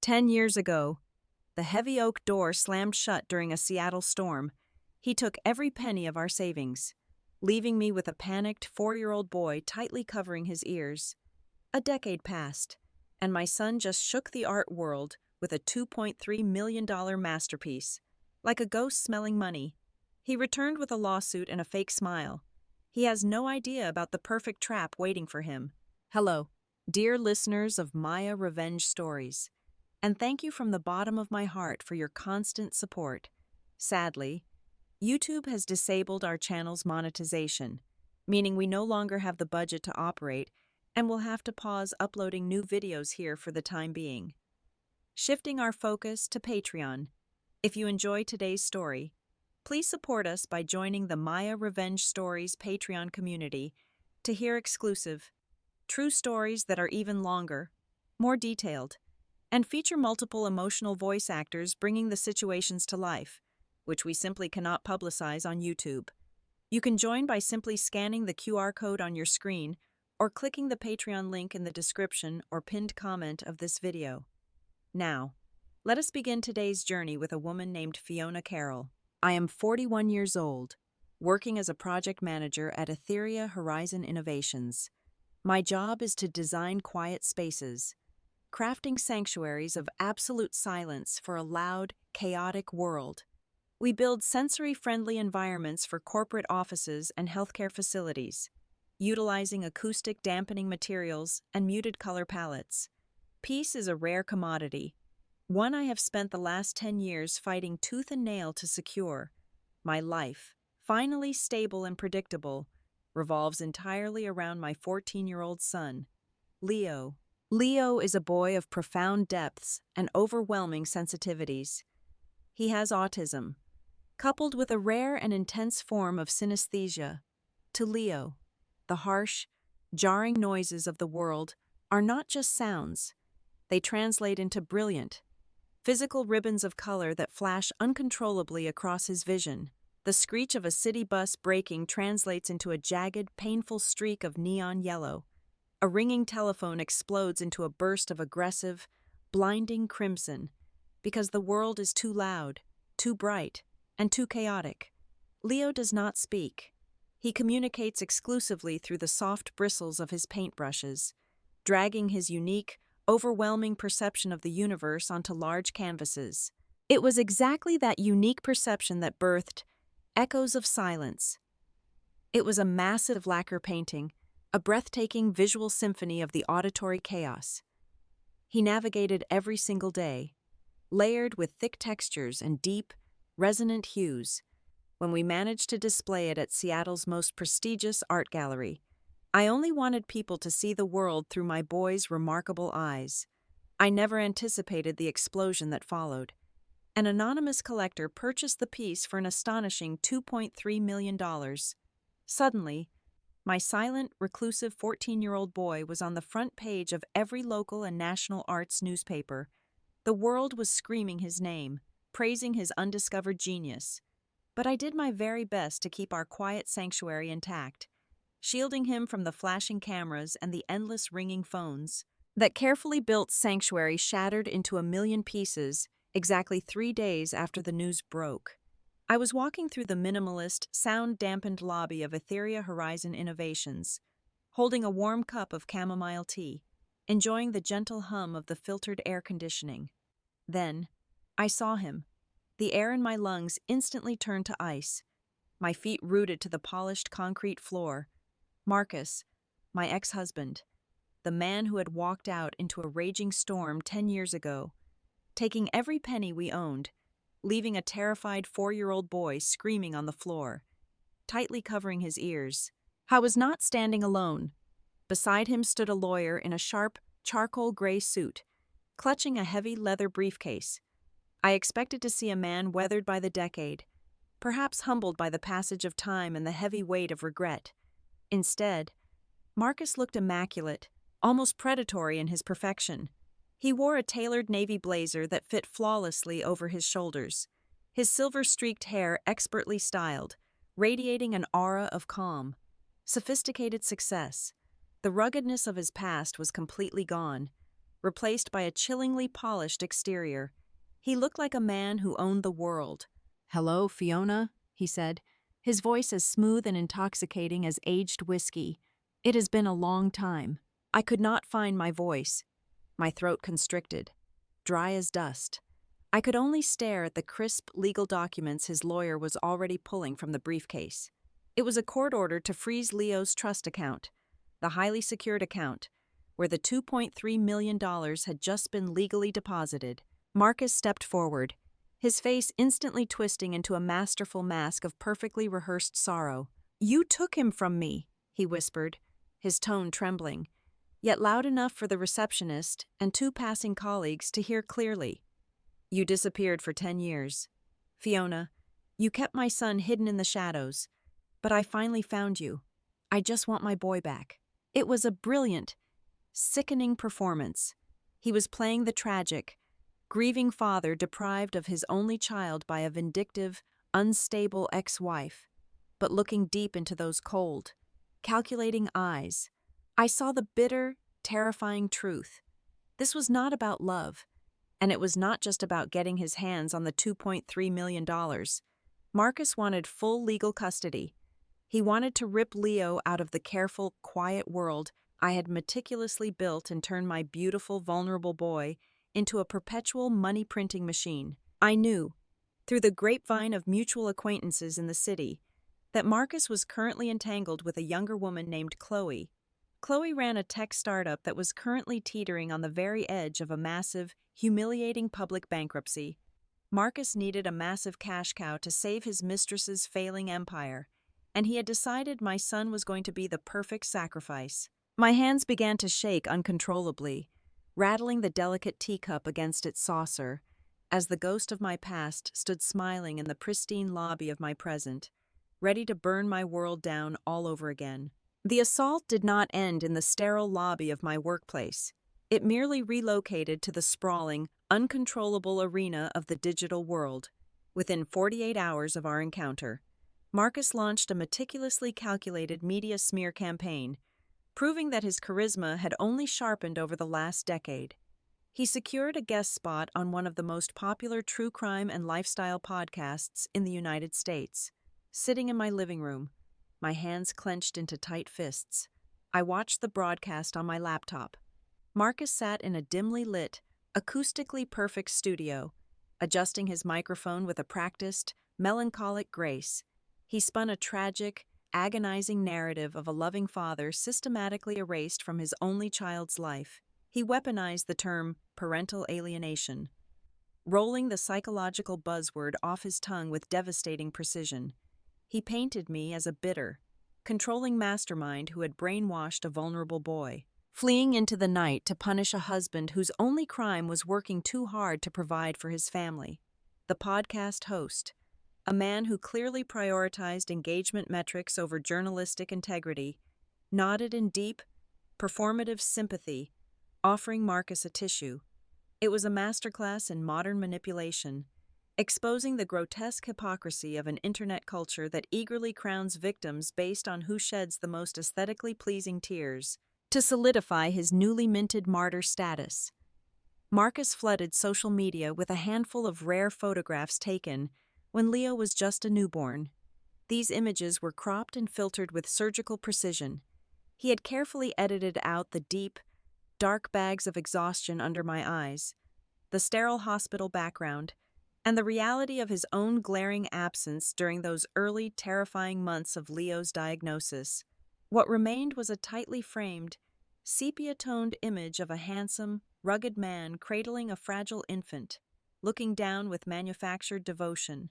10 years ago, the heavy oak door slammed shut during a Seattle storm. He took every penny of our savings, leaving me with a panicked 4-year-old boy tightly covering his ears. A decade passed, and my son just shook the art world with a $2.3 million masterpiece. Like a ghost smelling money, he returned with a lawsuit and a fake smile. He has no idea about the perfect trap waiting for him. Hello, dear listeners of Maya Revenge Stories, and thank you from the bottom of my heart for your constant support. Sadly, YouTube has disabled our channel's monetization, meaning we no longer have the budget to operate and will have to pause uploading new videos here for the time being. Shifting our focus to Patreon. If you enjoy today's story, please support us by joining the Maya Revenge Stories Patreon community to hear exclusive, true stories that are even longer, more detailed, and feature multiple emotional voice actors bringing the situations to life, which we simply cannot publicize on YouTube. You can join by simply scanning the QR code on your screen or clicking the Patreon link in the description or pinned comment of this video. Now, let us begin today's journey with a woman named Fiona Carroll. I am 41 years old, working as a project manager at Etheria Horizon Innovations. My job is to design quiet spaces, crafting sanctuaries of absolute silence for a loud, chaotic world. We build sensory-friendly environments for corporate offices and healthcare facilities, utilizing acoustic dampening materials and muted color palettes. Peace is a rare commodity, one I have spent the last 10 years fighting tooth and nail to secure. My life, finally stable and predictable, revolves entirely around my 14-year-old son, Leo. Leo is a boy of profound depths and overwhelming sensitivities. He has autism, coupled with a rare and intense form of synesthesia. To Leo, the harsh, jarring noises of the world are not just sounds. They translate into brilliant, physical ribbons of color that flash uncontrollably across his vision. The screech of a city bus braking translates into a jagged, painful streak of neon yellow. A ringing telephone explodes into a burst of aggressive, blinding crimson because the world is too loud, too bright, and too chaotic. Leo does not speak. He communicates exclusively through the soft bristles of his paintbrushes, dragging his unique, overwhelming perception of the universe onto large canvases. It was exactly that unique perception that birthed Echoes of Silence. It was a massive lacquer painting, a breathtaking visual symphony of the auditory chaos. He navigated every single day, layered with thick textures and deep, resonant hues. When we managed to display it at Seattle's most prestigious art gallery, I only wanted people to see the world through my boy's remarkable eyes. I never anticipated the explosion that followed. An anonymous collector purchased the piece for an astonishing $2.3 million. Suddenly, my silent, reclusive 14-year-old boy was on the front page of every local and national arts newspaper. The world was screaming his name, praising his undiscovered genius. But I did my very best to keep our quiet sanctuary intact, shielding him from the flashing cameras and the endless ringing phones. That carefully built sanctuary shattered into a million pieces exactly 3 days after the news broke. I was walking through the minimalist, sound-dampened lobby of Etheria Horizon Innovations, holding a warm cup of chamomile tea, enjoying the gentle hum of the filtered air conditioning. Then, I saw him. The air in my lungs instantly turned to ice, my feet rooted to the polished concrete floor. Marcus, my ex-husband, the man who had walked out into a raging storm 10 years ago, taking every penny we owned, leaving a terrified 4-year-old boy screaming on the floor, tightly covering his ears. I was not standing alone. Beside him stood a lawyer in a sharp, charcoal gray suit, clutching a heavy leather briefcase. I expected to see a man weathered by the decade, perhaps humbled by the passage of time and the heavy weight of regret. Instead, Marcus looked immaculate, almost predatory in his perfection. He wore a tailored navy blazer that fit flawlessly over his shoulders, his silver-streaked hair expertly styled, radiating an aura of calm, sophisticated success. The ruggedness of his past was completely gone. replaced by a chillingly polished exterior. He looked like a man who owned the world. "Hello, Fiona," he said, his voice as smooth and intoxicating as aged whiskey. It has been a long time. I could not find my voice. My throat constricted, dry as dust. I could only stare at the crisp legal documents his lawyer was already pulling from the briefcase. It was a court order to freeze Leo's trust account, the highly secured account, where the $2.3 million had just been legally deposited. Marcus stepped forward, his face instantly twisting into a masterful mask of perfectly rehearsed sorrow. "You took him from me," he whispered, his tone trembling, yet loud enough for the receptionist and two passing colleagues to hear clearly. "You disappeared for 10 years. Fiona, you kept my son hidden in the shadows, but I finally found you. I just want my boy back." It was a brilliant, sickening performance. He was playing the tragic, grieving father deprived of his only child by a vindictive, unstable ex-wife. But looking deep into those cold, calculating eyes, I saw the bitter, terrifying truth. This was not about love, and it was not just about getting his hands on the $2.3 million. Marcus wanted full legal custody. He wanted to rip Leo out of the careful, quiet world I had meticulously built and turn my beautiful, vulnerable boy into a perpetual money-printing machine. I knew, through the grapevine of mutual acquaintances in the city, that Marcus was currently entangled with a younger woman named Chloe. Chloe ran a tech startup that was currently teetering on the very edge of a massive, humiliating public bankruptcy. Marcus needed a massive cash cow to save his mistress's failing empire, and he had decided my son was going to be the perfect sacrifice. My hands began to shake uncontrollably, rattling the delicate teacup against its saucer, as the ghost of my past stood smiling in the pristine lobby of my present, ready to burn my world down all over again. The assault did not end in the sterile lobby of my workplace. It merely relocated to the sprawling, uncontrollable arena of the digital world. Within 48 hours of our encounter, Marcus launched a meticulously calculated media smear campaign, proving that his charisma had only sharpened over the last decade. He secured a guest spot on one of the most popular true crime and lifestyle podcasts in the United States. Sitting in my living room, my hands clenched into tight fists, I watched the broadcast on my laptop. Marcus sat in a dimly lit, acoustically perfect studio, adjusting his microphone with a practiced, melancholic grace. He spun a tragic, agonizing narrative of a loving father systematically erased from his only child's life. He weaponized the term parental alienation, rolling the psychological buzzword off his tongue with devastating precision. He painted me as a bitter, controlling mastermind who had brainwashed a vulnerable boy, fleeing into the night to punish a husband whose only crime was working too hard to provide for his family. The podcast host, a man who clearly prioritized engagement metrics over journalistic integrity, nodded in deep, performative sympathy, offering Marcus a tissue. It was a masterclass in modern manipulation, exposing the grotesque hypocrisy of an internet culture that eagerly crowns victims based on who sheds the most aesthetically pleasing tears. To solidify his newly minted martyr status, Marcus flooded social media with a handful of rare photographs taken when Leo was just a newborn. These images were cropped and filtered with surgical precision. He had carefully edited out the deep, dark bags of exhaustion under my eyes, the sterile hospital background, and the reality of his own glaring absence during those early, terrifying months of Leo's diagnosis. What remained was a tightly framed, sepia-toned image of a handsome, rugged man cradling a fragile infant, looking down with manufactured devotion.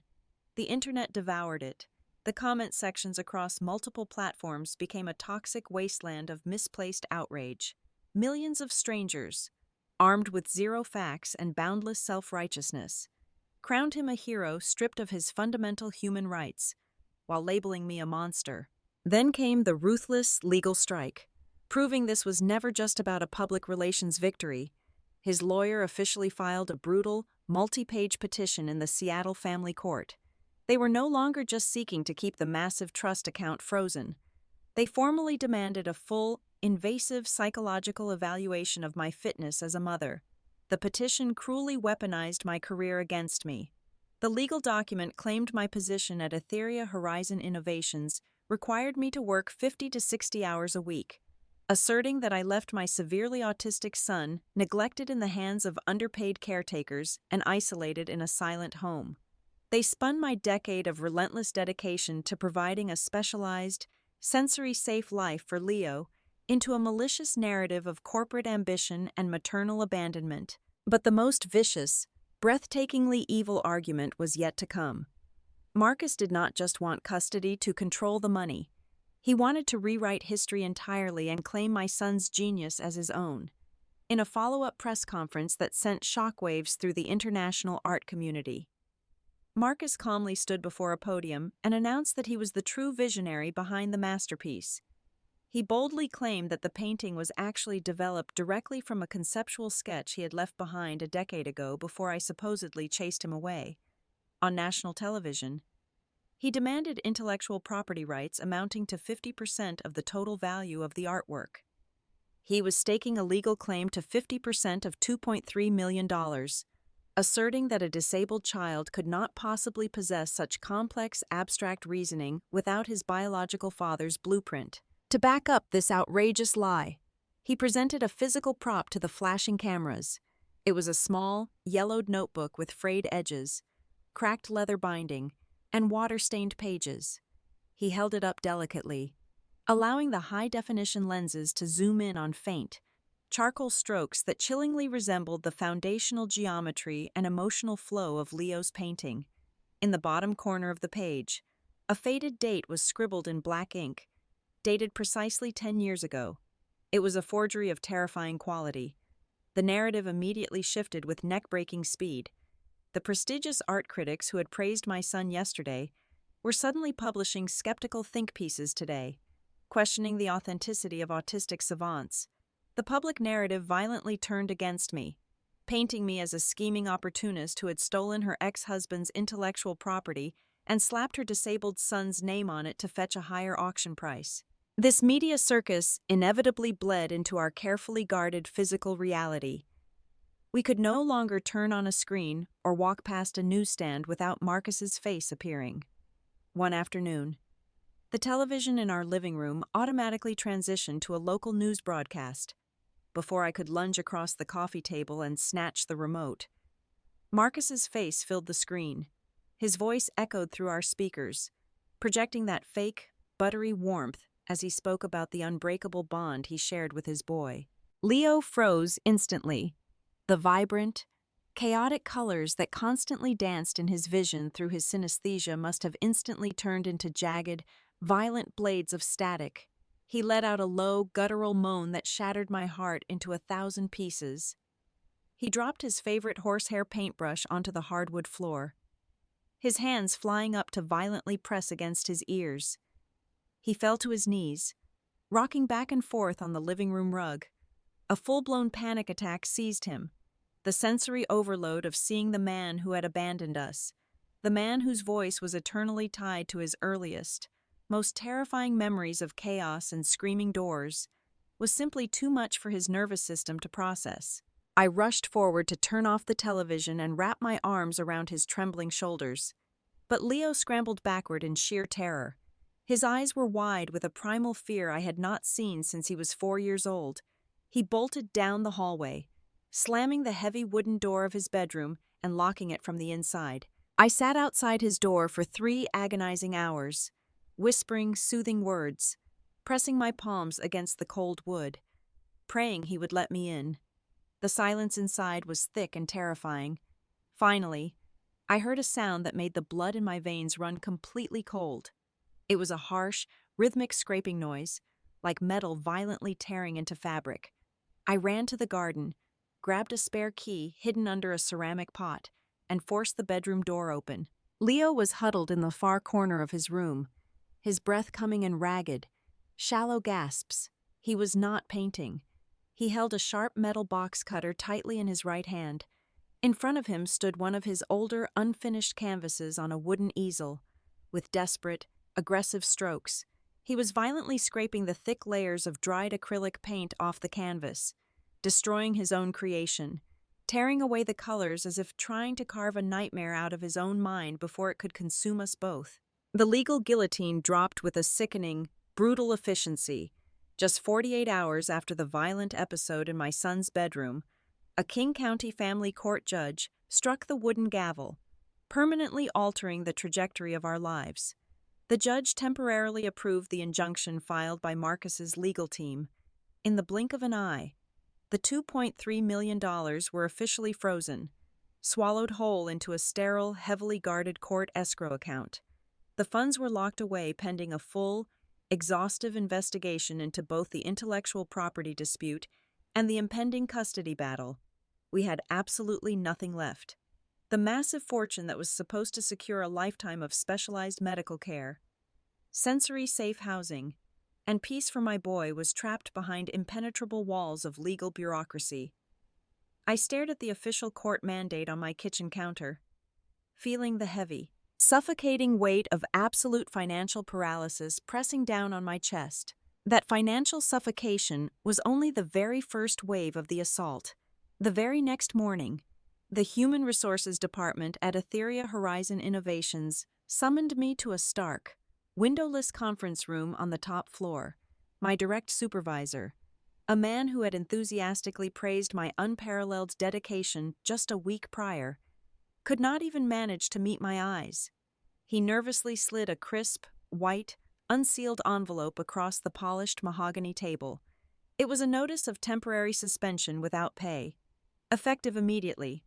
The internet devoured it. The comment sections across multiple platforms became a toxic wasteland of misplaced outrage. Millions of strangers, armed with zero facts and boundless self-righteousness, crowned him a hero stripped of his fundamental human rights, while labeling me a monster. Then came the ruthless legal strike, proving this was never just about a public relations victory. His lawyer officially filed a brutal, multi-page petition in the Seattle family court. They were no longer just seeking to keep the massive trust account frozen. They formally demanded a full, invasive psychological evaluation of my fitness as a mother. The petition cruelly weaponized my career against me. The legal document claimed my position at Etheria Horizon Innovations required me to work 50 to 60 hours a week, asserting that I left my severely autistic son neglected in the hands of underpaid caretakers and isolated in a silent home. They spun my decade of relentless dedication to providing a specialized, sensory-safe life for Leo into a malicious narrative of corporate ambition and maternal abandonment. But the most vicious, breathtakingly evil argument was yet to come. Marcus did not just want custody to control the money. He wanted to rewrite history entirely and claim my son's genius as his own. In a follow-up press conference that sent shockwaves through the international art community, Marcus calmly stood before a podium and announced that he was the true visionary behind the masterpiece. He boldly claimed that the painting was actually developed directly from a conceptual sketch he had left behind a decade ago before I supposedly chased him away. On national television, he demanded intellectual property rights amounting to 50% of the total value of the artwork. He was staking a legal claim to 50% of $2.3 million, asserting that a disabled child could not possibly possess such complex, abstract reasoning without his biological father's blueprint. To back up this outrageous lie, he presented a physical prop to the flashing cameras. It was a small, yellowed notebook with frayed edges, cracked leather binding, and water-stained pages. He held it up delicately, allowing the high-definition lenses to zoom in on faint, charcoal strokes that chillingly resembled the foundational geometry and emotional flow of Leo's painting. In the bottom corner of the page, a faded date was scribbled in black ink, dated precisely 10 years ago. It was a forgery of terrifying quality. The narrative immediately shifted with neck-breaking speed. The prestigious art critics who had praised my son yesterday were suddenly publishing skeptical think pieces today, questioning the authenticity of autistic savants. The public narrative violently turned against me, painting me as a scheming opportunist who had stolen her ex-husband's intellectual property and slapped her disabled son's name on it to fetch a higher auction price. This media circus inevitably bled into our carefully guarded physical reality. We could no longer turn on a screen or walk past a newsstand without Marcus's face appearing. One afternoon, the television in our living room automatically transitioned to a local news broadcast. Before I could lunge across the coffee table and snatch the remote, Marcus's face filled the screen. His voice echoed through our speakers, projecting that fake, buttery warmth as he spoke about the unbreakable bond he shared with his boy. Leo froze instantly. The vibrant, chaotic colors that constantly danced in his vision through his synesthesia must have instantly turned into jagged, violent blades of static. He let out a low, guttural moan that shattered my heart into 1,000 pieces. He dropped his favorite horsehair paintbrush onto the hardwood floor, his hands flying up to violently press against his ears. He fell to his knees, rocking back and forth on the living room rug. A full-blown panic attack seized him, the sensory overload of seeing the man who had abandoned us, the man whose voice was eternally tied to his earliest, most terrifying memories of chaos and screaming doors, was simply too much for his nervous system to process. I rushed forward to turn off the television and wrap my arms around his trembling shoulders. But Leo scrambled backward in sheer terror. His eyes were wide with a primal fear I had not seen since he was 4 years old. He bolted down the hallway, slamming the heavy wooden door of his bedroom and locking it from the inside. I sat outside his door for 3 agonizing hours, whispering soothing words, pressing my palms against the cold wood, praying he would let me in. The silence inside was thick and terrifying. Finally, I heard a sound that made the blood in my veins run completely cold. It was a harsh, rhythmic scraping noise, like metal violently tearing into fabric. I ran to the garden, grabbed a spare key hidden under a ceramic pot, and forced the bedroom door open. Leo was huddled in the far corner of his room, his breath coming in ragged, shallow gasps. He was not painting. He held a sharp metal box cutter tightly in his right hand. In front of him stood one of his older, unfinished canvases on a wooden easel. With desperate, aggressive strokes, He was violently scraping the thick layers of dried acrylic paint off the canvas, destroying his own creation, tearing away the colors as if trying to carve a nightmare out of his own mind before it could consume us both. The legal guillotine dropped with a sickening, brutal efficiency. Just 48 hours after the violent episode in my son's bedroom, a King County family court judge struck the wooden gavel, permanently altering the trajectory of our lives. The judge temporarily approved the injunction filed by Marcus's legal team. In the blink of an eye, the $2.3 million were officially frozen, swallowed whole into a sterile, heavily guarded court escrow account. The funds were locked away pending a full, exhaustive investigation into both the intellectual property dispute and the impending custody battle. We had absolutely nothing left. The massive fortune that was supposed to secure a lifetime of specialized medical care, sensory-safe housing, and peace for my boy was trapped behind impenetrable walls of legal bureaucracy. I stared at the official court mandate on my kitchen counter, feeling the heavy, suffocating weight of absolute financial paralysis pressing down on my chest. That financial suffocation was only the very first wave of the assault. The very next morning, the Human Resources Department at Etheria Horizon Innovations summoned me to a stark, windowless conference room on the top floor. My direct supervisor, a man who had enthusiastically praised my unparalleled dedication just a week prior, could not even manage to meet my eyes. He nervously slid a crisp, white, unsealed envelope across the polished mahogany table. It was a notice of temporary suspension without pay, effective immediately.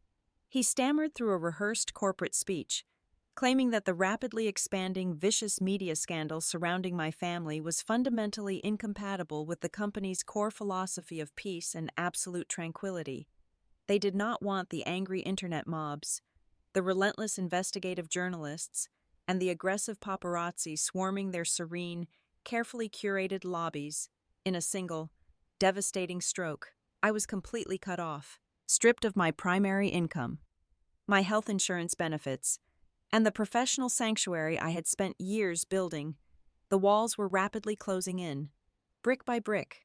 He stammered through a rehearsed corporate speech, claiming that the rapidly expanding vicious media scandal surrounding my family was fundamentally incompatible with the company's core philosophy of peace and absolute tranquility. They did not want the angry internet mobs, the relentless investigative journalists, and the aggressive paparazzi swarming their serene, carefully curated lobbies in a single, devastating stroke. I was completely cut off, stripped of my primary income, my health insurance benefits, and the professional sanctuary I had spent years building. The walls were rapidly closing in, brick by brick,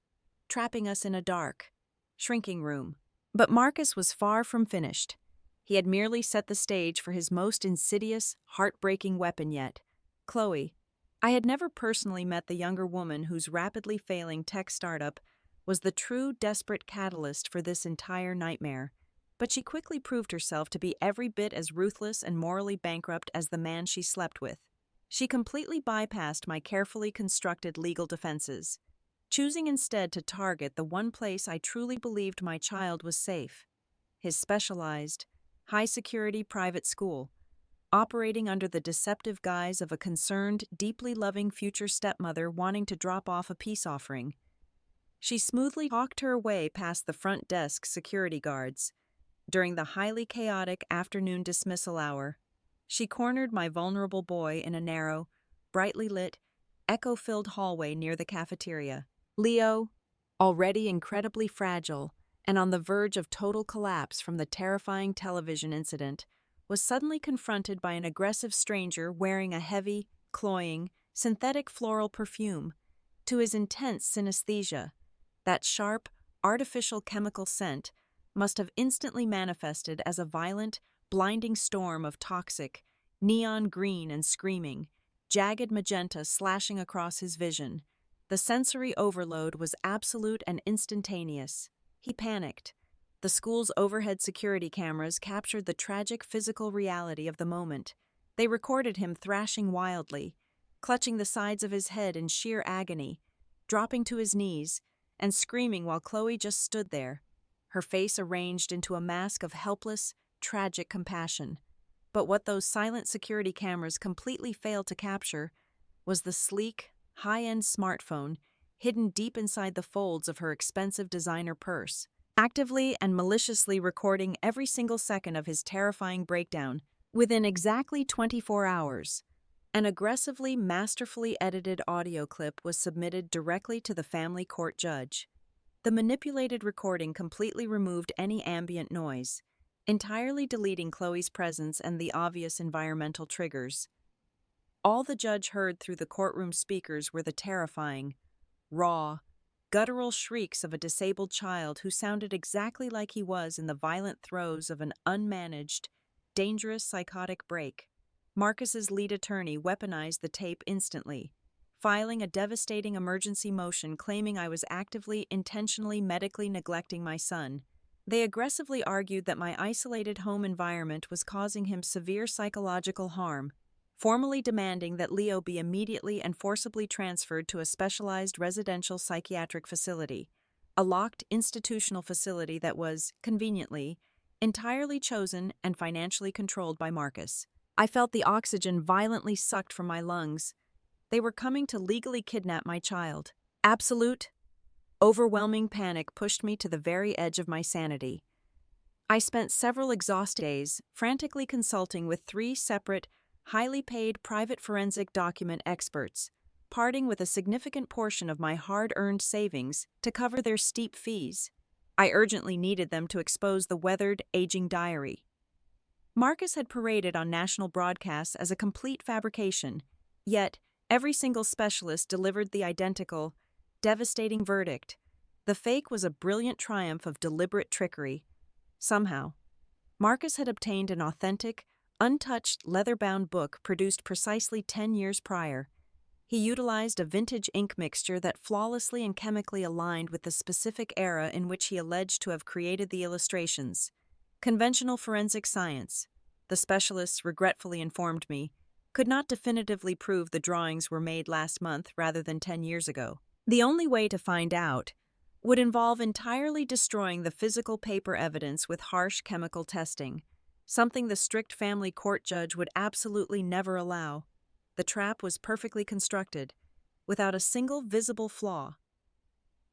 trapping us in a dark, shrinking room. But Marcus was far from finished. He had merely set the stage for his most insidious, heartbreaking weapon yet, Chloe. I had never personally met the younger woman whose rapidly failing tech startup was the true desperate catalyst for this entire nightmare, but she quickly proved herself to be every bit as ruthless and morally bankrupt as the man she slept with. She completely bypassed my carefully constructed legal defenses, choosing instead to target the one place I truly believed my child was safe: his specialized, high-security private school, operating under the deceptive guise of a concerned, deeply loving future stepmother wanting to drop off a peace offering. She smoothly hawked her way past the front desk security guards. During the highly chaotic afternoon dismissal hour, she cornered my vulnerable boy in a narrow, brightly lit, echo-filled hallway near the cafeteria. Leo, already incredibly fragile and on the verge of total collapse from the terrifying television incident, was suddenly confronted by an aggressive stranger wearing a heavy, cloying, synthetic floral perfume. To his intense synesthesia, that sharp, artificial chemical scent must have instantly manifested as a violent, blinding storm of toxic, neon green and screaming, jagged magenta slashing across his vision. The sensory overload was absolute and instantaneous. He panicked. The school's overhead security cameras captured the tragic physical reality of the moment. They recorded him thrashing wildly, clutching the sides of his head in sheer agony, dropping to his knees, and screaming while Chloe just stood there, her face arranged into a mask of helpless, tragic compassion. But what those silent security cameras completely failed to capture was the sleek, high-end smartphone hidden deep inside the folds of her expensive designer purse, actively and maliciously recording every single second of his terrifying breakdown. Within exactly 24 hours, an aggressively, masterfully edited audio clip was submitted directly to the family court judge. The manipulated recording completely removed any ambient noise, entirely deleting Chloe's presence and the obvious environmental triggers. All the judge heard through the courtroom speakers were the terrifying, raw, guttural shrieks of a disabled child who sounded exactly like he was in the violent throes of an unmanaged, dangerous psychotic break. Marcus's lead attorney weaponized the tape instantly, filing a devastating emergency motion claiming I was actively, intentionally medically neglecting my son. They aggressively argued that my isolated home environment was causing him severe psychological harm, formally demanding that Leo be immediately and forcibly transferred to a specialized residential psychiatric facility, a locked institutional facility that was, conveniently, entirely chosen and financially controlled by Marcus. I felt the oxygen violently sucked from my lungs. They were coming to legally kidnap my child. Absolute, overwhelming panic pushed me to the very edge of my sanity. I spent several exhausted days frantically consulting with 3 separate, highly paid private forensic document experts, parting with a significant portion of my hard-earned savings to cover their steep fees. I urgently needed them to expose the weathered, aging diary. Marcus had paraded on national broadcasts as a complete fabrication, yet every single specialist delivered the identical, devastating verdict. The fake was a brilliant triumph of deliberate trickery. Somehow, Marcus had obtained an authentic, untouched leather-bound book produced precisely 10 years prior. He utilized a vintage ink mixture that flawlessly and chemically aligned with the specific era in which he alleged to have created the illustrations. Conventional forensic science, the specialists regretfully informed me, could not definitively prove the drawings were made last month rather than 10 years ago. The only way to find out would involve entirely destroying the physical paper evidence with harsh chemical testing, something the strict family court judge would absolutely never allow. The trap was perfectly constructed, without a single visible flaw.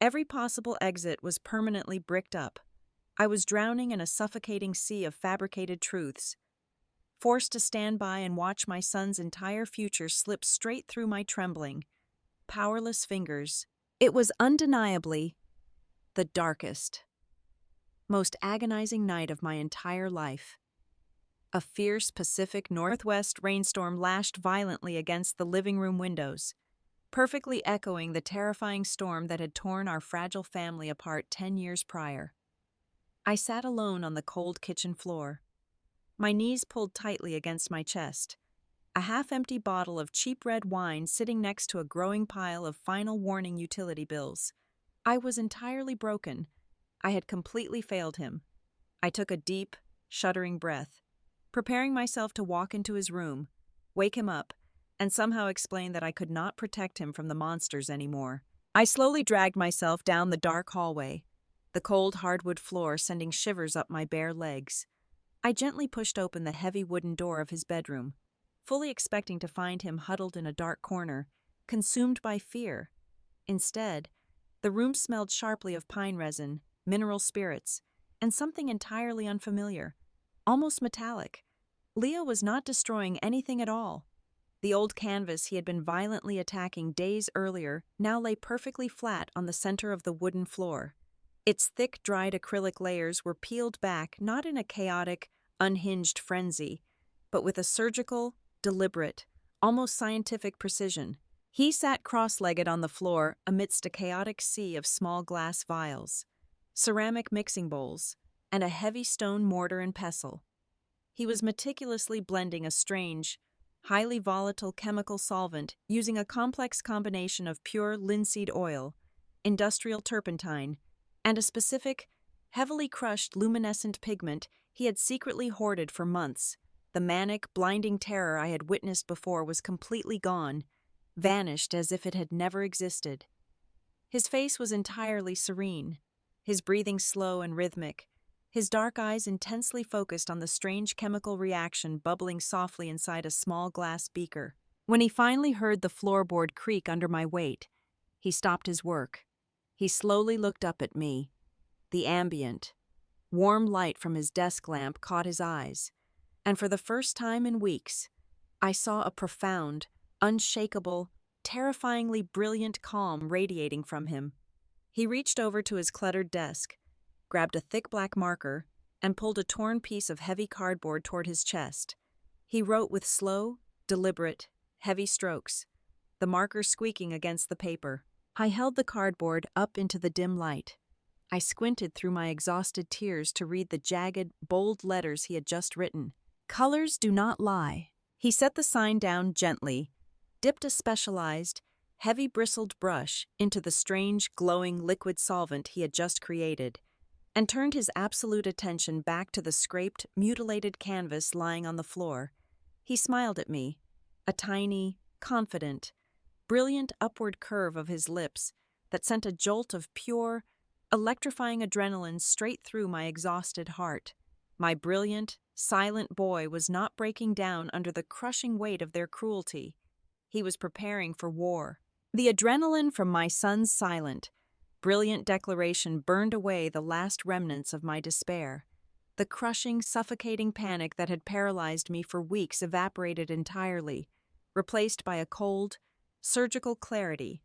Every possible exit was permanently bricked up. I was drowning in a suffocating sea of fabricated truths, forced to stand by and watch my son's entire future slip straight through my trembling, powerless fingers. It was undeniably the darkest, most agonizing night of my entire life. A fierce Pacific Northwest rainstorm lashed violently against the living room windows, perfectly echoing the terrifying storm that had torn our fragile family apart 10 years prior. I sat alone on the cold kitchen floor, my knees pulled tightly against my chest, a half-empty bottle of cheap red wine sitting next to a growing pile of final warning utility bills. I was entirely broken. I had completely failed him. I took a deep, shuddering breath, preparing myself to walk into his room, wake him up, and somehow explain that I could not protect him from the monsters anymore. I slowly dragged myself down the dark hallway, the cold hardwood floor sending shivers up my bare legs. I gently pushed open the heavy wooden door of his bedroom, fully expecting to find him huddled in a dark corner, consumed by fear. Instead, the room smelled sharply of pine resin, mineral spirits, and something entirely unfamiliar, almost metallic. Leo was not destroying anything at all. The old canvas he had been violently attacking days earlier now lay perfectly flat on the center of the wooden floor. Its thick, dried acrylic layers were peeled back not in a chaotic, unhinged frenzy, but with a surgical, deliberate, almost scientific precision. He sat cross-legged on the floor amidst a chaotic sea of small glass vials, ceramic mixing bowls, and a heavy stone mortar and pestle. He was meticulously blending a strange, highly volatile chemical solvent using a complex combination of pure linseed oil, industrial turpentine, and a specific, heavily crushed luminescent pigment he had secretly hoarded for months. The manic, blinding terror I had witnessed before was completely gone, vanished as if it had never existed. His face was entirely serene, his breathing slow and rhythmic, his dark eyes intensely focused on the strange chemical reaction bubbling softly inside a small glass beaker. When he finally heard the floorboard creak under my weight, he stopped his work. He slowly looked up at me. The ambient, warm light from his desk lamp caught his eyes, and for the first time in weeks, I saw a profound, unshakable, terrifyingly brilliant calm radiating from him. He reached over to his cluttered desk, grabbed a thick black marker, and pulled a torn piece of heavy cardboard toward his chest. He wrote with slow, deliberate, heavy strokes, the marker squeaking against the paper. I held the cardboard up into the dim light. I squinted through my exhausted tears to read the jagged, bold letters he had just written. Colors do not lie. He set the sign down gently, dipped a specialized, heavy-bristled brush into the strange, glowing liquid solvent he had just created, and turned his absolute attention back to the scraped, mutilated canvas lying on the floor. He smiled at me, a tiny, confident, brilliant upward curve of his lips that sent a jolt of pure, electrifying adrenaline straight through my exhausted heart. My brilliant, silent boy was not breaking down under the crushing weight of their cruelty. He was preparing for war. The adrenaline from my son's silent, brilliant declaration burned away the last remnants of my despair. The crushing, suffocating panic that had paralyzed me for weeks evaporated entirely, replaced by a cold, surgical clarity.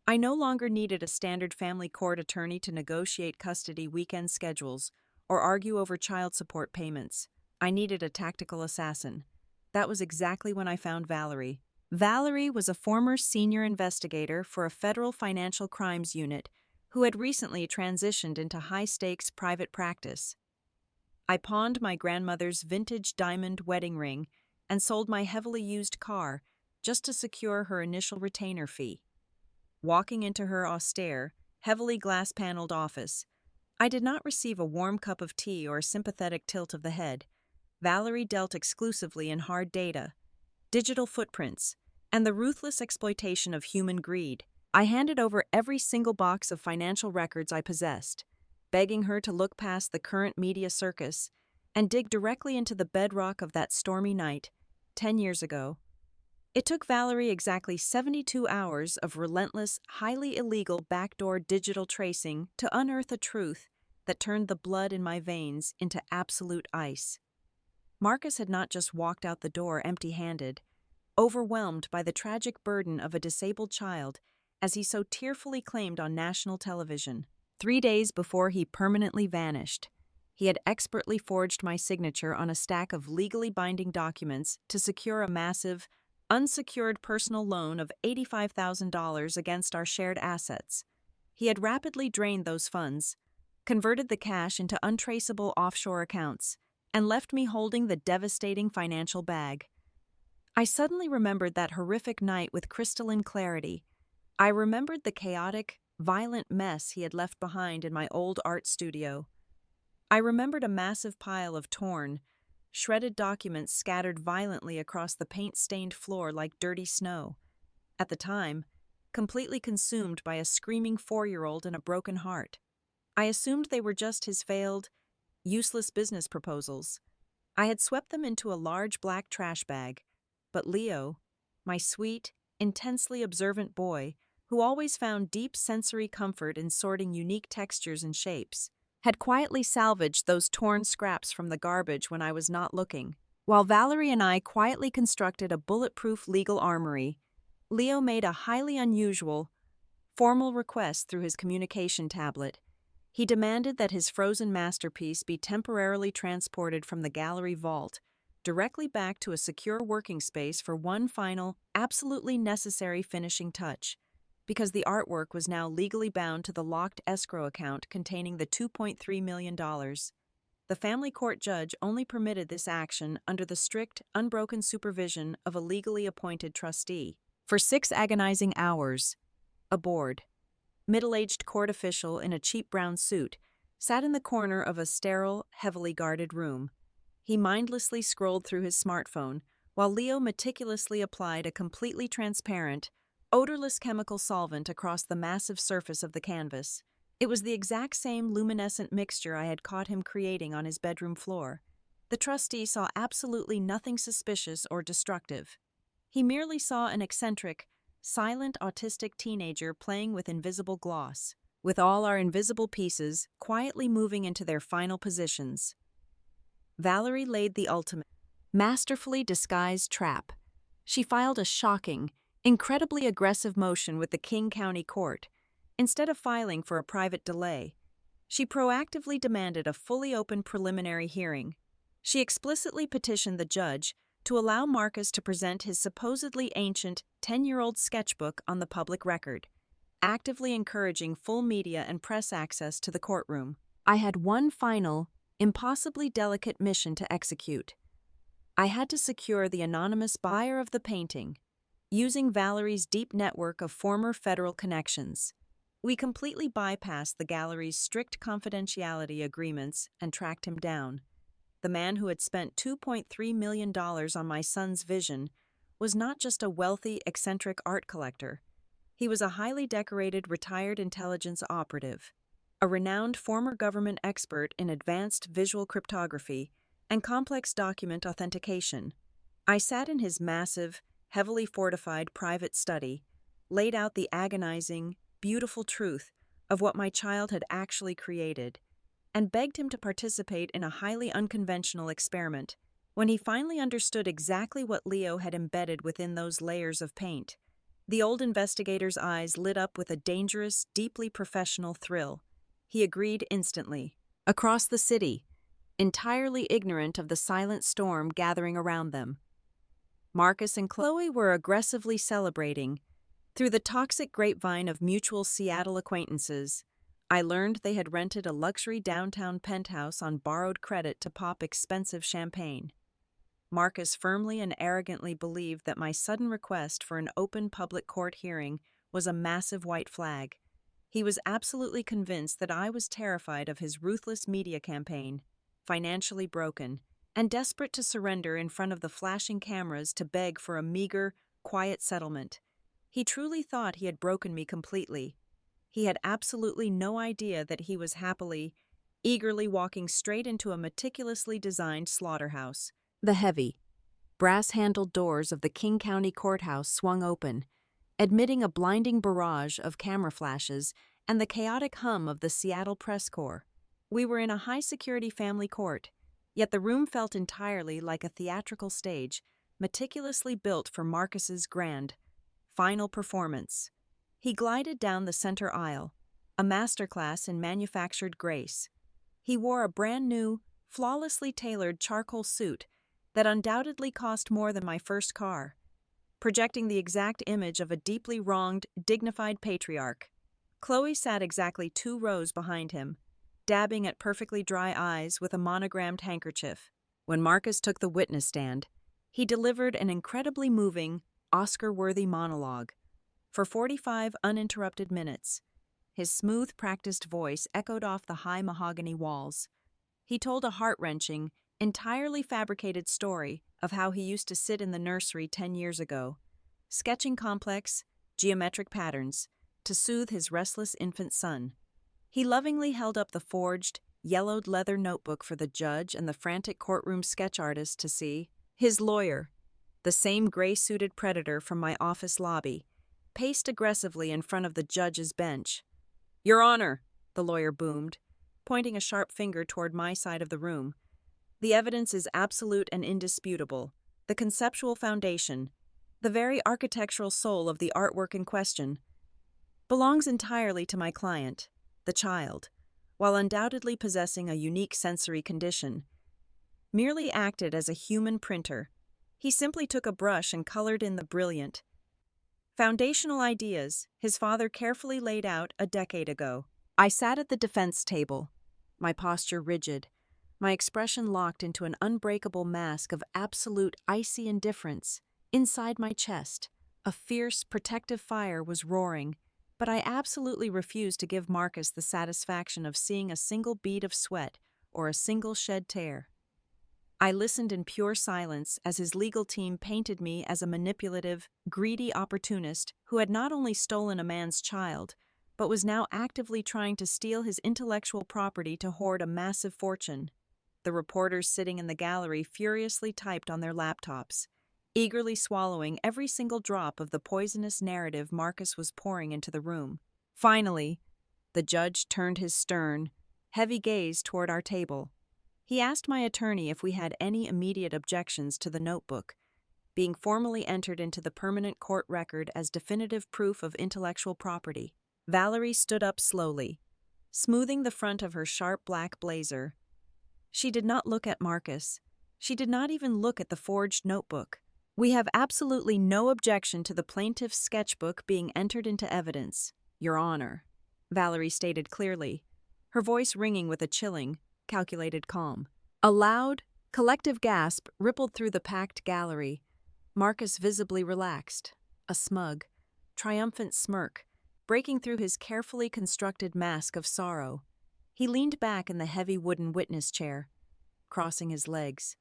I no longer needed a standard family court attorney to negotiate custody weekend schedules or argue over child support payments. I needed a tactical assassin. That was exactly when I found Valerie. Valerie was a former senior investigator for a federal financial crimes unit who had recently transitioned into high-stakes private practice. I pawned my grandmother's vintage diamond wedding ring and sold my heavily used car just to secure her initial retainer fee. Walking into her austere, heavily glass-paneled office, I did not receive a warm cup of tea or a sympathetic tilt of the head. Valerie dealt exclusively in hard data, digital footprints, and the ruthless exploitation of human greed. I handed over every single box of financial records I possessed, begging her to look past the current media circus and dig directly into the bedrock of that stormy night, 10 years ago. It took Valerie exactly 72 hours of relentless, highly illegal backdoor digital tracing to unearth a truth that turned the blood in my veins into absolute ice. Marcus had not just walked out the door empty-handed, overwhelmed by the tragic burden of a disabled child, as he so tearfully claimed on national television. 3 days before he permanently vanished, he had expertly forged my signature on a stack of legally binding documents to secure a massive, unsecured personal loan of $85,000 against our shared assets. He had rapidly drained those funds, converted the cash into untraceable offshore accounts, and left me holding the devastating financial bag. I suddenly remembered that horrific night with crystalline clarity. I remembered the chaotic, violent mess he had left behind in my old art studio. I remembered a massive pile of torn, shredded documents scattered violently across the paint-stained floor like dirty snow. At the time, completely consumed by a screaming 4-year-old and a broken heart. I assumed they were just his failed, useless business proposals. I had swept them into a large black trash bag, but Leo, my sweet, intensely observant boy, who always found deep sensory comfort in sorting unique textures and shapes, had quietly salvaged those torn scraps from the garbage when I was not looking. While Valerie and I quietly constructed a bulletproof legal armory, Leo made a highly unusual, formal request through his communication tablet. He demanded that his frozen masterpiece be temporarily transported from the gallery vault directly back to a secure working space for one final, absolutely necessary finishing touch, because the artwork was now legally bound to the locked escrow account containing the $2.3 million. The family court judge only permitted this action under the strict, unbroken supervision of a legally appointed trustee. For 6 agonizing hours, a bored, middle-aged court official in a cheap brown suit sat in the corner of a sterile, heavily guarded room. He mindlessly scrolled through his smartphone while Leo meticulously applied a completely transparent, odorless chemical solvent across the massive surface of the canvas. It was the exact same luminescent mixture I had caught him creating on his bedroom floor. The trustee saw absolutely nothing suspicious or destructive. He merely saw an eccentric, silent autistic teenager playing with invisible gloss, with all our invisible pieces quietly moving into their final positions. Valerie laid the ultimate, masterfully disguised trap. She filed a shocking, incredibly aggressive motion with the King County Court. Instead of filing for a private delay, she proactively demanded a fully open preliminary hearing. She explicitly petitioned the judge to allow Marcus to present his supposedly ancient 10-year-old sketchbook on the public record, actively encouraging full media and press access to the courtroom. I had one final, impossibly delicate mission to execute. I had to secure the anonymous buyer of the painting, using Valerie's deep network of former federal connections. We completely bypassed the gallery's strict confidentiality agreements and tracked him down. The man who had spent $2.3 million on my son's vision was not just a wealthy, eccentric art collector. He was a highly decorated retired intelligence operative, a renowned former government expert in advanced visual cryptography and complex document authentication. I sat in his massive, heavily fortified private study, laid out the agonizing, beautiful truth of what my child had actually created, and begged him to participate in a highly unconventional experiment. When he finally understood exactly what Leo had embedded within those layers of paint, the old investigator's eyes lit up with a dangerous, deeply professional thrill. He agreed instantly. Across the city, entirely ignorant of the silent storm gathering around them, Marcus and Chloe were aggressively celebrating. Through the toxic grapevine of mutual Seattle acquaintances, I learned they had rented a luxury downtown penthouse on borrowed credit to pop expensive champagne. Marcus firmly and arrogantly believed that my sudden request for an open public court hearing was a massive white flag. He was absolutely convinced that I was terrified of his ruthless media campaign, financially broken, and desperate to surrender in front of the flashing cameras to beg for a meager, quiet settlement. He truly thought he had broken me completely. He had absolutely no idea that he was eagerly walking straight into a meticulously designed slaughterhouse. The heavy, brass-handled doors of the King County Courthouse swung open, admitting a blinding barrage of camera flashes and the chaotic hum of the Seattle press corps. We were in a high-security family court, yet the room felt entirely like a theatrical stage, meticulously built for Marcus's grand, final performance. He glided down the center aisle, a masterclass in manufactured grace. He wore a brand-new, flawlessly tailored charcoal suit that undoubtedly cost more than my first car, projecting the exact image of a deeply wronged, dignified patriarch. Chloe sat exactly 2 rows behind him, dabbing at perfectly dry eyes with a monogrammed handkerchief. When Marcus took the witness stand, he delivered an incredibly moving, Oscar-worthy monologue. For 45 uninterrupted minutes, his smooth, practiced voice echoed off the high mahogany walls. He told a heart-wrenching, entirely fabricated story of how he used to sit in the nursery 10 years ago, sketching complex, geometric patterns to soothe his restless infant son. He lovingly held up the forged, yellowed leather notebook for the judge and the frantic courtroom sketch artist to see. His lawyer, the same gray-suited predator from my office lobby, paced aggressively in front of the judge's bench. "Your Honor," the lawyer boomed, pointing a sharp finger toward my side of the room. "The evidence is absolute and indisputable. The conceptual foundation, the very architectural soul of the artwork in question, belongs entirely to my client, the child, while undoubtedly possessing a unique sensory condition, merely acted as a human printer. He simply took a brush and colored in the brilliant, foundational ideas his father carefully laid out a decade ago." I sat at the defense table, my posture rigid, my expression locked into an unbreakable mask of absolute icy indifference. Inside my chest, a fierce, protective fire was roaring, but I absolutely refused to give Marcus the satisfaction of seeing a single bead of sweat or a single shed tear. I listened in pure silence as his legal team painted me as a manipulative, greedy opportunist who had not only stolen a man's child, but was now actively trying to steal his intellectual property to hoard a massive fortune. The reporters sitting in the gallery furiously typed on their laptops, eagerly swallowing every single drop of the poisonous narrative Marcus was pouring into the room. Finally, the judge turned his stern, heavy gaze toward our table. He asked my attorney if we had any immediate objections to the notebook, being formally entered into the permanent court record as definitive proof of intellectual property. Valerie stood up slowly, smoothing the front of her sharp black blazer. She did not look at Marcus. She did not even look at the forged notebook. "We have absolutely no objection to the plaintiff's sketchbook being entered into evidence, Your Honor," Valerie stated clearly, her voice ringing with a chilling, calculated calm. A loud, collective gasp rippled through the packed gallery. Marcus visibly relaxed, a smug, triumphant smirk breaking through his carefully constructed mask of sorrow. He leaned back in the heavy wooden witness chair, crossing his legs,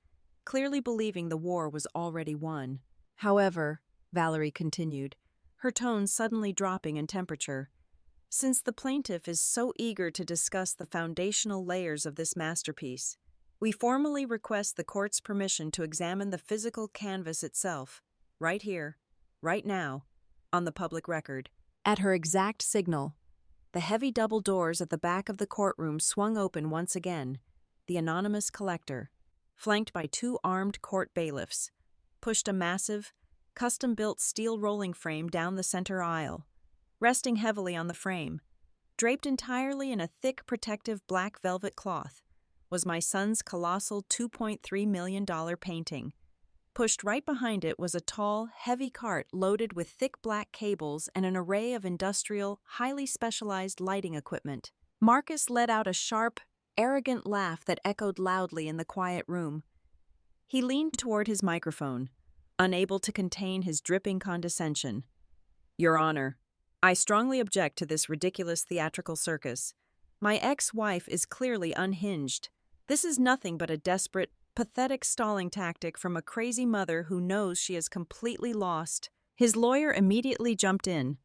clearly believing the war was already won. "However," Valerie continued, her tone suddenly dropping in temperature, "since the plaintiff is so eager to discuss the foundational layers of this masterpiece, we formally request the court's permission to examine the physical canvas itself, right here, right now, on the public record." At her exact signal, the heavy double doors at the back of the courtroom swung open once again. The anonymous collector, flanked by two armed court bailiffs, pushed a massive, custom-built steel rolling frame down the center aisle. Resting heavily on the frame, draped entirely in a thick protective black velvet cloth, was my son's colossal $2.3 million painting. Pushed right behind it was a tall, heavy cart loaded with thick black cables and an array of industrial, highly specialized lighting equipment. Marcus let out a sharp, arrogant laugh that echoed loudly in the quiet room. He leaned toward his microphone, unable to contain his dripping condescension. "Your Honor, I strongly object to this ridiculous theatrical circus. My ex-wife is clearly unhinged. This is nothing but a desperate, pathetic stalling tactic from a crazy mother who knows she is completely lost." His lawyer immediately jumped in,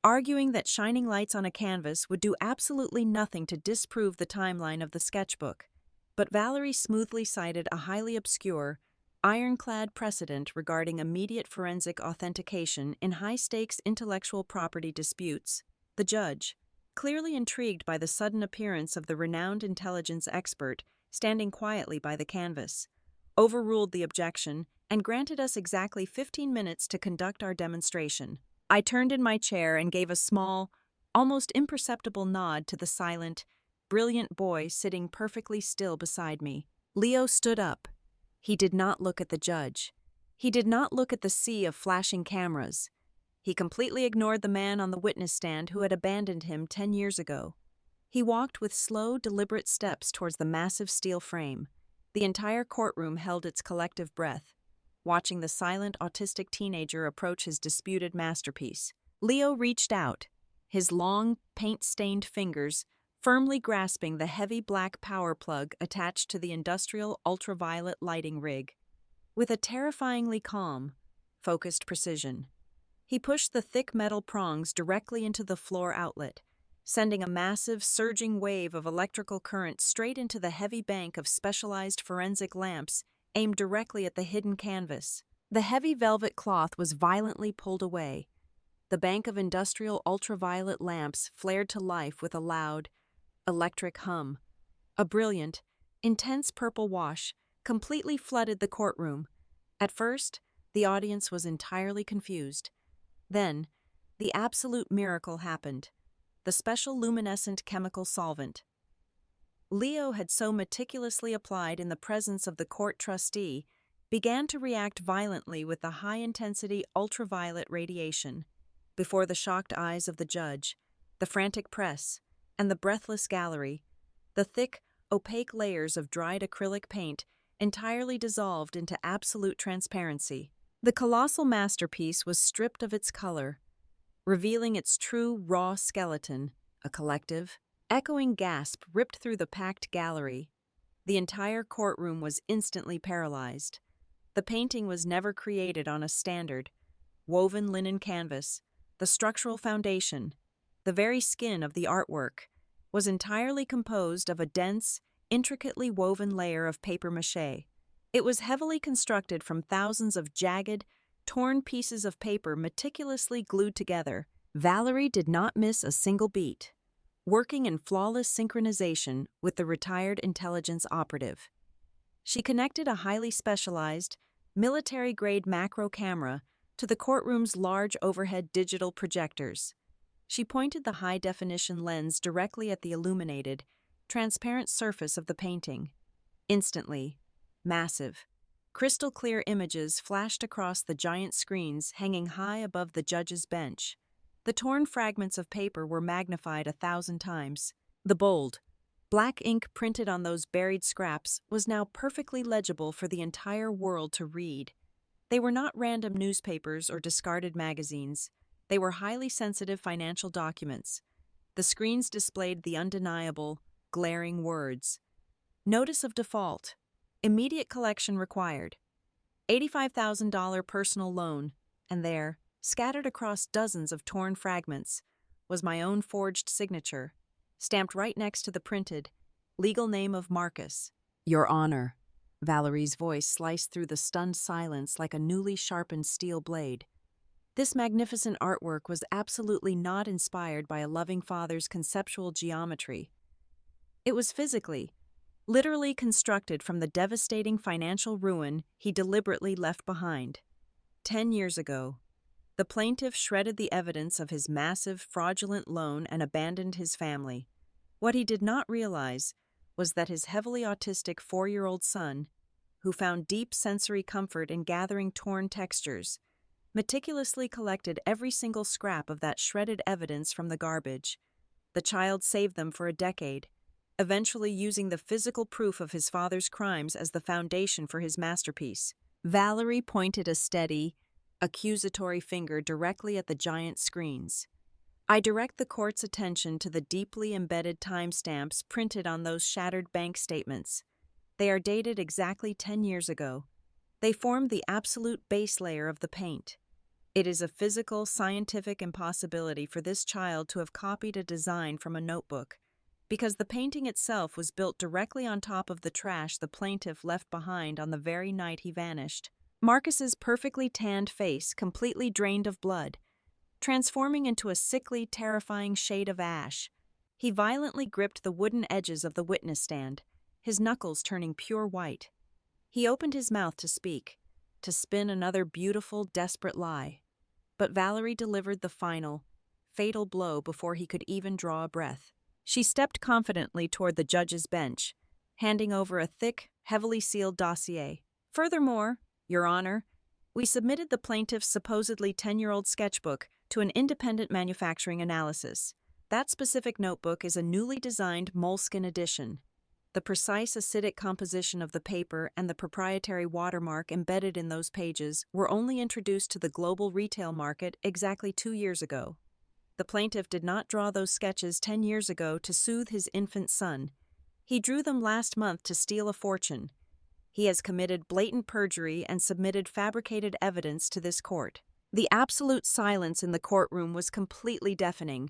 arguing that shining lights on a canvas would do absolutely nothing to disprove the timeline of the sketchbook. But Valerie smoothly cited a highly obscure, ironclad precedent regarding immediate forensic authentication in high-stakes intellectual property disputes. The judge, clearly intrigued by the sudden appearance of the renowned intelligence expert standing quietly by the canvas, overruled the objection and granted us exactly 15 minutes to conduct our demonstration. I turned in my chair and gave a small, almost imperceptible nod to the silent, brilliant boy sitting perfectly still beside me. Leo stood up. He did not look at the judge. He did not look at the sea of flashing cameras. He completely ignored the man on the witness stand who had abandoned him 10 years ago. He walked with slow, deliberate steps towards the massive steel frame. The entire courtroom held its collective breath, watching the silent, autistic teenager approach his disputed masterpiece. Leo reached out, his long, paint-stained fingers firmly grasping the heavy black power plug attached to the industrial ultraviolet lighting rig. With a terrifyingly calm, focused precision, he pushed the thick metal prongs directly into the floor outlet, sending a massive, surging wave of electrical current straight into the heavy bank of specialized forensic lamps aimed directly at the hidden canvas. The heavy velvet cloth was violently pulled away. The bank of industrial ultraviolet lamps flared to life with a loud, electric hum. A brilliant, intense purple wash completely flooded the courtroom. At first, the audience was entirely confused. Then, the absolute miracle happened. The special luminescent chemical solvent Leo had so meticulously applied in the presence of the court trustee began to react violently with the high-intensity ultraviolet radiation. Before the shocked eyes of the judge, the frantic press, and the breathless gallery, the thick, opaque layers of dried acrylic paint entirely dissolved into absolute transparency. The colossal masterpiece was stripped of its color, revealing its true, raw skeleton. A collective, echoing gasp ripped through the packed gallery. The entire courtroom was instantly paralyzed. The painting was never created on a standard, woven linen canvas. The structural foundation, the very skin of the artwork, was entirely composed of a dense, intricately woven layer of papier-mâché. It was heavily constructed from thousands of jagged, torn pieces of paper meticulously glued together. Valerie did not miss a single beat, working in flawless synchronization with the retired intelligence operative. She connected a highly specialized, military-grade macro camera to the courtroom's large overhead digital projectors. She pointed the high-definition lens directly at the illuminated, transparent surface of the painting. Instantly, massive, Crystal clear images flashed across the giant screens hanging high above the judge's bench. The torn fragments of paper were magnified 1,000 times. The bold, black ink printed on those buried scraps was now perfectly legible for the entire world to read. They were not random newspapers or discarded magazines. They were highly sensitive financial documents. The screens displayed the undeniable, glaring words. Notice of default. Immediate collection required. $85,000 personal loan, and there, scattered across dozens of torn fragments, was my own forged signature, stamped right next to the printed, legal name of Marcus. Your Honor. Valerie's voice sliced through the stunned silence like a newly sharpened steel blade. This magnificent artwork was absolutely not inspired by a loving father's conceptual geometry. It was physically, literally constructed from the devastating financial ruin he deliberately left behind. 10 years ago, the plaintiff shredded the evidence of his massive, fraudulent loan and abandoned his family. What he did not realize was that his heavily autistic 4-year-old son, who found deep sensory comfort in gathering torn textures, meticulously collected every single scrap of that shredded evidence from the garbage. The child saved them for a decade, eventually using the physical proof of his father's crimes as the foundation for his masterpiece. Valerie pointed a steady, accusatory finger directly at the giant screens. I direct the court's attention to the deeply embedded timestamps printed on those shattered bank statements. They are dated exactly 10 years ago. They form the absolute base layer of the paint. It is a physical, scientific impossibility for this child to have copied a design from a notebook, because the painting itself was built directly on top of the trash the plaintiff left behind on the very night he vanished. Marcus's perfectly tanned face completely drained of blood, transforming into a sickly, terrifying shade of ash. He violently gripped the wooden edges of the witness stand, his knuckles turning pure white. He opened his mouth to speak, to spin another beautiful, desperate lie. But Valerie delivered the final, fatal blow before he could even draw a breath. She stepped confidently toward the judge's bench, handing over a thick, heavily sealed dossier. Furthermore, Your Honor, we submitted the plaintiff's supposedly 10-year-old sketchbook to an independent manufacturing analysis. That specific notebook is a newly designed moleskin edition. The precise acidic composition of the paper and the proprietary watermark embedded in those pages were only introduced to the global retail market exactly 2 years ago. The plaintiff did not draw those sketches 10 years ago to soothe his infant son. He drew them last month to steal a fortune. He has committed blatant perjury and submitted fabricated evidence to this court. The absolute silence in the courtroom was completely deafening.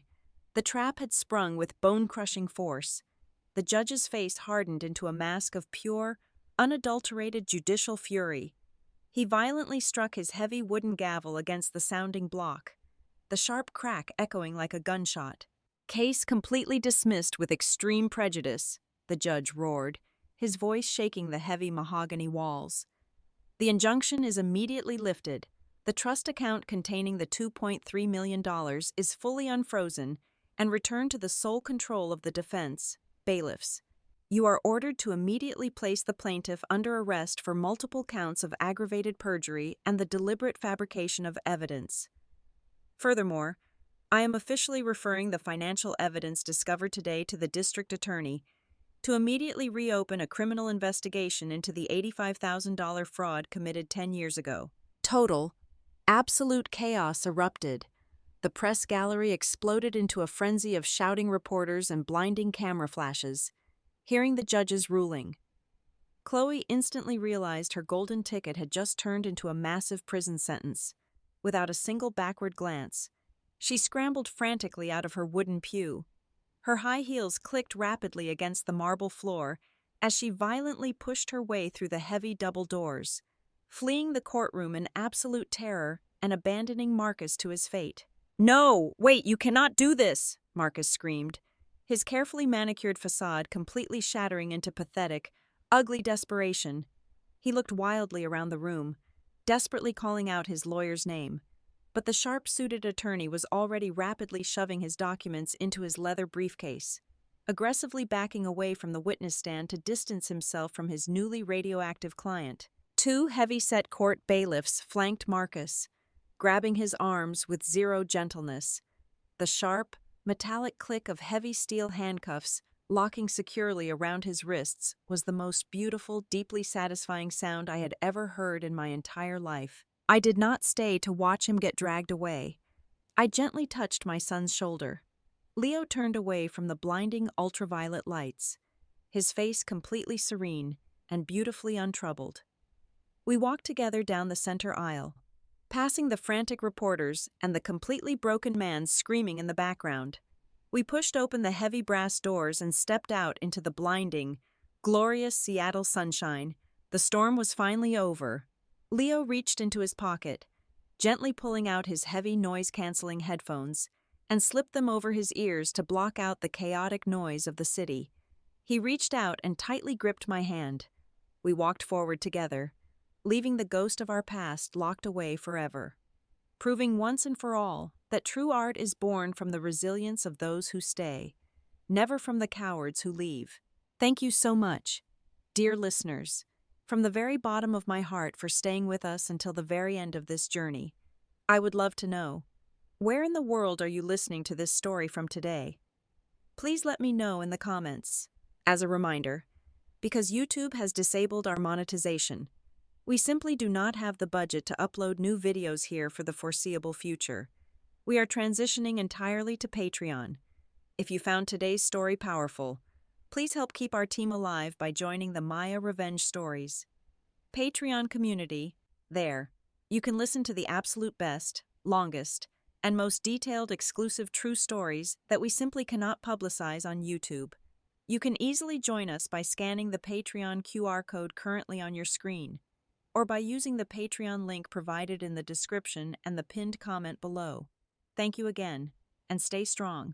The trap had sprung with bone-crushing force. The judge's face hardened into a mask of pure, unadulterated judicial fury. He violently struck his heavy wooden gavel against the sounding block, the sharp crack echoing like a gunshot. Case completely dismissed with extreme prejudice, the judge roared, his voice shaking the heavy mahogany walls. The injunction is immediately lifted. The trust account containing the $2.3 million is fully unfrozen and returned to the sole control of the defense, bailiffs. You are ordered to immediately place the plaintiff under arrest for multiple counts of aggravated perjury and the deliberate fabrication of evidence. Furthermore, I am officially referring the financial evidence discovered today to the district attorney to immediately reopen a criminal investigation into the $85,000 fraud committed 10 years ago. Total, absolute chaos erupted. The press gallery exploded into a frenzy of shouting reporters and blinding camera flashes, hearing the judge's ruling. Chloe instantly realized her golden ticket had just turned into a massive prison sentence. Without a single backward glance, she scrambled frantically out of her wooden pew. Her high heels clicked rapidly against the marble floor as she violently pushed her way through the heavy double doors, fleeing the courtroom in absolute terror and abandoning Marcus to his fate. "No, wait, you cannot do this!" Marcus screamed, his carefully manicured facade completely shattering into pathetic, ugly desperation. He looked wildly around the room, desperately calling out his lawyer's name, but the sharp-suited attorney was already rapidly shoving his documents into his leather briefcase, aggressively backing away from the witness stand to distance himself from his newly radioactive client. Two heavy-set court bailiffs flanked Marcus, grabbing his arms with zero gentleness. The sharp, metallic click of heavy steel handcuffs locking securely around his wrists was the most beautiful, deeply satisfying sound I had ever heard in my entire life. I did not stay to watch him get dragged away. I gently touched my son's shoulder. Leo turned away from the blinding ultraviolet lights, his face completely serene and beautifully untroubled. We walked together down the center aisle, passing the frantic reporters and the completely broken man screaming in the background. We pushed open the heavy brass doors and stepped out into the blinding, glorious Seattle sunshine. The storm was finally over. Leo reached into his pocket, gently pulling out his heavy noise-canceling headphones, and slipped them over his ears to block out the chaotic noise of the city. He reached out and tightly gripped my hand. We walked forward together, leaving the ghost of our past locked away forever, proving once and for all that true art is born from the resilience of those who stay, never from the cowards who leave. Thank you so much, dear listeners, from the very bottom of my heart for staying with us until the very end of this journey. I would love to know, where in the world are you listening to this story from today? Please let me know in the comments. As a reminder, because YouTube has disabled our monetization, we simply do not have the budget to upload new videos here for the foreseeable future. We are transitioning entirely to Patreon. If you found today's story powerful, please help keep our team alive by joining the Maya Revenge Stories Patreon community. There, you can listen to the absolute best, longest, and most detailed exclusive true stories that we simply cannot publicize on YouTube. You can easily join us by scanning the Patreon QR code currently on your screen, or by using the Patreon link provided in the description and the pinned comment below. Thank you again, and stay strong.